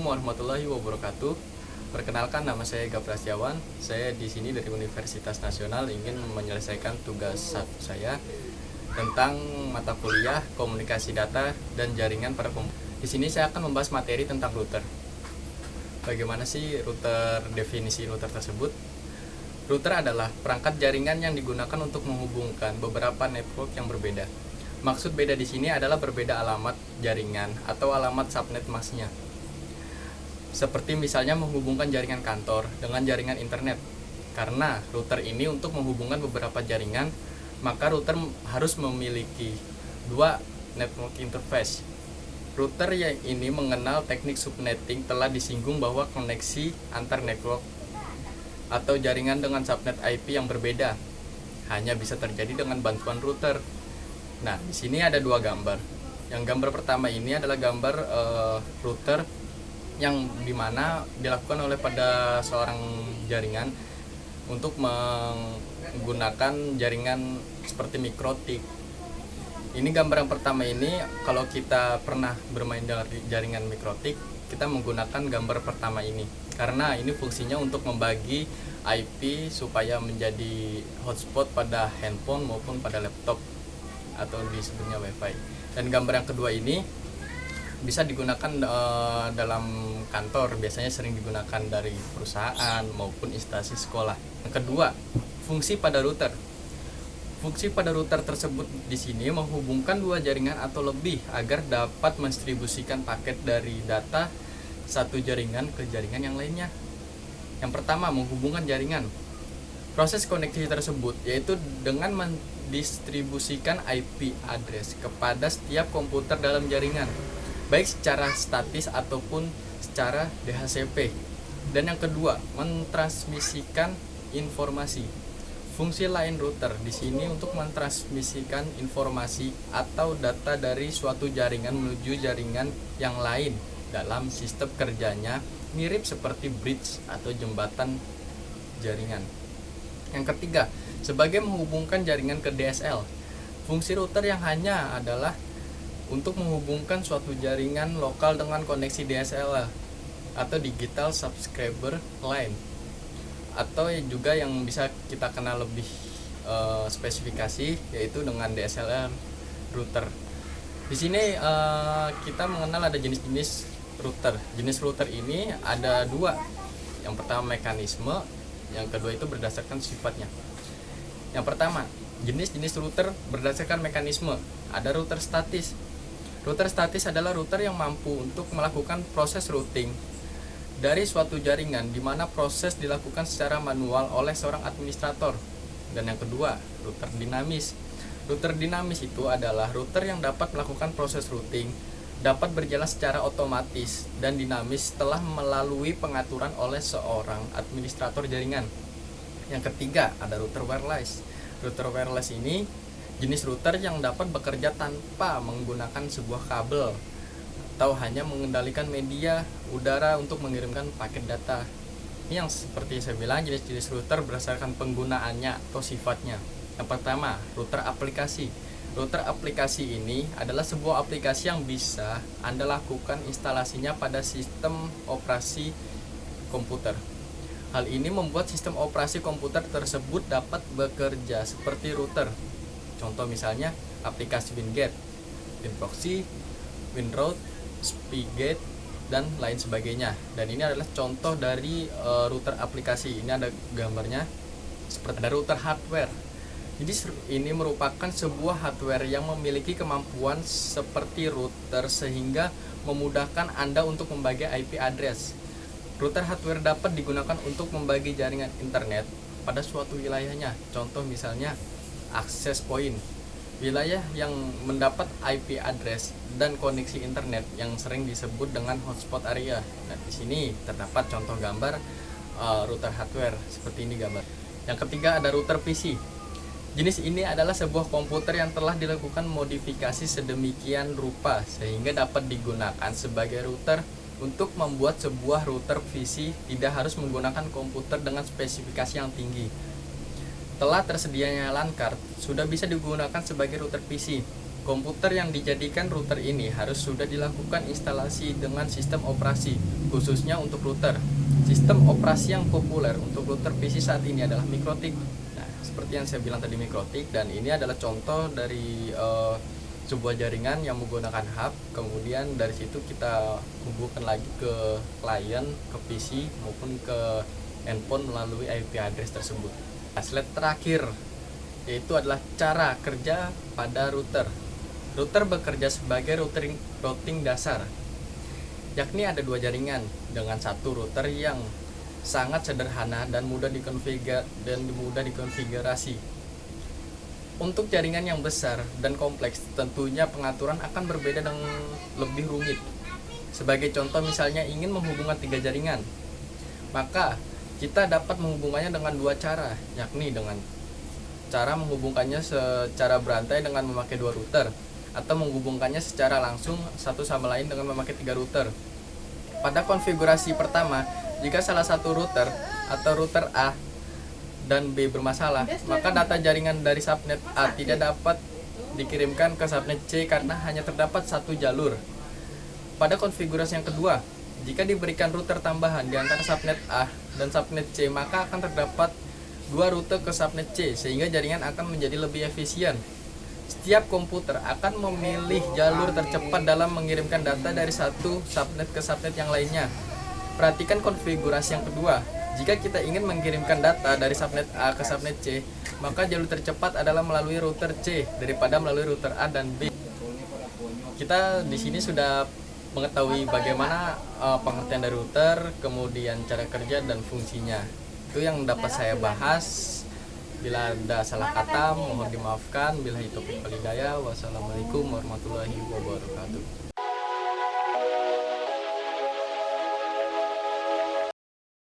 warahmatullahi wabarakatuh. Perkenalkan, nama saya Gapra Setiawan. Saya di sini dari Universitas Nasional ingin menyelesaikan tugas satu saya tentang mata kuliah komunikasi data dan jaringan pada komputer. Di sini saya akan membahas materi tentang router. Bagaimana sih router, definisi router tersebut? Router adalah perangkat jaringan yang digunakan untuk menghubungkan beberapa network yang berbeda. Maksud beda di sini adalah berbeda alamat jaringan atau alamat subnet masknya. Seperti misalnya menghubungkan jaringan kantor dengan jaringan internet. Karena router ini untuk menghubungkan beberapa jaringan, maka router harus memiliki dua network interface. Router yang ini mengenal teknik subnetting telah disinggung bahwa koneksi antar network atau jaringan dengan subnet IP yang berbeda hanya bisa terjadi dengan bantuan router. Nah, di sini ada dua gambar. Yang gambar pertama ini adalah gambar router yang dimana dilakukan oleh pada seorang jaringan untuk menggunakan jaringan seperti mikrotik. Ini gambar yang pertama ini, kalau kita pernah bermain dengan jaringan mikrotik, kita menggunakan gambar pertama ini karena ini fungsinya untuk membagi IP supaya menjadi hotspot pada handphone maupun pada laptop atau disebutnya WiFi. Dan gambar yang kedua ini bisa digunakan dalam kantor, biasanya sering digunakan dari perusahaan maupun instansi sekolah. Yang kedua, fungsi pada router. Fungsi pada router tersebut di sini menghubungkan dua jaringan atau lebih agar dapat mendistribusikan paket dari data satu jaringan ke jaringan yang lainnya. Yang pertama, menghubungkan jaringan. Proses koneksi tersebut yaitu dengan mendistribusikan IP address kepada setiap komputer dalam jaringan, baik secara statis ataupun secara DHCP. Dan yang kedua, mentransmisikan informasi. Fungsi lain router di sini untuk mentransmisikan informasi atau data dari suatu jaringan menuju jaringan yang lain dalam sistem kerjanya mirip seperti bridge atau jembatan jaringan. Yang ketiga, sebagai menghubungkan jaringan ke DSL. Fungsi router yang hanya adalah untuk menghubungkan suatu jaringan lokal dengan koneksi DSL atau Digital Subscriber Line, atau juga yang bisa kita kenal lebih spesifikasi yaitu dengan DSLR router. Di sini kita mengenal ada jenis-jenis router. Jenis router ini ada dua. Yang pertama mekanisme, yang kedua itu berdasarkan sifatnya. Yang pertama, jenis-jenis router berdasarkan mekanisme. Ada router statis. Router statis adalah router yang mampu untuk melakukan proses routing dari suatu jaringan di mana proses dilakukan secara manual oleh seorang administrator. Dan yang kedua, router dinamis. Router dinamis itu adalah router yang dapat melakukan proses routing, dapat berjalan secara otomatis dan dinamis setelah melalui pengaturan oleh seorang administrator jaringan. Yang ketiga, ada router wireless. Router wireless ini jenis router yang dapat bekerja tanpa menggunakan sebuah kabel atau hanya mengendalikan media udara untuk mengirimkan paket data. Ini yang seperti saya bilang, jenis-jenis router berdasarkan penggunaannya atau sifatnya. Yang pertama, router aplikasi. Router aplikasi ini adalah sebuah aplikasi yang bisa Anda lakukan instalasinya pada sistem operasi komputer. Hal ini membuat sistem operasi komputer tersebut dapat bekerja seperti router. Contoh misalnya aplikasi WinGate, WinProxy, WinRoute, Spygate, dan lain sebagainya. Dan ini adalah contoh dari router aplikasi. Ini ada gambarnya. Seperti ada router hardware. Jadi ini merupakan sebuah hardware yang memiliki kemampuan seperti router sehingga memudahkan Anda untuk membagi IP address. Router hardware dapat digunakan untuk membagi jaringan internet pada suatu wilayahnya. Contoh misalnya access point, wilayah yang mendapat IP address dan koneksi internet yang sering disebut dengan hotspot area. Nah, di sini terdapat contoh gambar router hardware seperti ini gambar. Yang ketiga, ada router PC. Jenis ini adalah sebuah komputer yang telah dilakukan modifikasi sedemikian rupa sehingga dapat digunakan sebagai router untuk membuat sebuah router PC tidak harus menggunakan komputer dengan spesifikasi yang tinggi. Telah tersedianya LAN card sudah bisa digunakan sebagai router PC. Komputer yang dijadikan router ini harus sudah dilakukan instalasi dengan sistem operasi khususnya untuk router. Sistem operasi yang populer untuk router PC saat ini adalah MikroTik. Nah, seperti yang saya bilang tadi MikroTik, dan ini adalah contoh dari sebuah jaringan yang menggunakan hub. Kemudian dari situ kita hubungkan lagi ke klien, ke PC maupun ke handphone melalui IP address tersebut. Nah, slide terakhir yaitu adalah cara kerja pada router. Router bekerja sebagai routing dasar, yakni ada dua jaringan dengan satu router yang sangat sederhana dan mudah dikonfigurasi. Untuk jaringan yang besar dan kompleks, tentunya pengaturan akan berbeda dan lebih rumit. Sebagai contoh, misalnya ingin menghubungkan 3 jaringan, maka kita dapat menghubungkannya dengan 2 cara, yakni dengan cara menghubungkannya secara berantai dengan memakai 2 router, atau menghubungkannya secara langsung satu sama lain dengan memakai 3 router. Pada konfigurasi pertama, jika salah satu router atau router A dan B bermasalah, maka data jaringan dari subnet A tidak dapat dikirimkan ke subnet C karena hanya terdapat satu jalur. Pada konfigurasi yang kedua, jika diberikan router tambahan di antara subnet A dan subnet C, maka akan terdapat 2 rute ke subnet C, sehingga jaringan akan menjadi lebih efisien. Setiap komputer akan memilih jalur tercepat dalam mengirimkan data dari satu subnet ke subnet yang lainnya. Perhatikan konfigurasi yang kedua. Jika kita ingin mengirimkan data dari subnet A ke subnet C, maka jalur tercepat adalah melalui router C daripada melalui router A dan B. Kita di sini sudah mengetahui bagaimana pengertian dari router, kemudian cara kerja dan fungsinya. Itu yang dapat saya bahas. Bila ada salah kata, mohon dimaafkan. Billahi taufiq wal hidayah. Wassalamualaikum warahmatullahi wabarakatuh.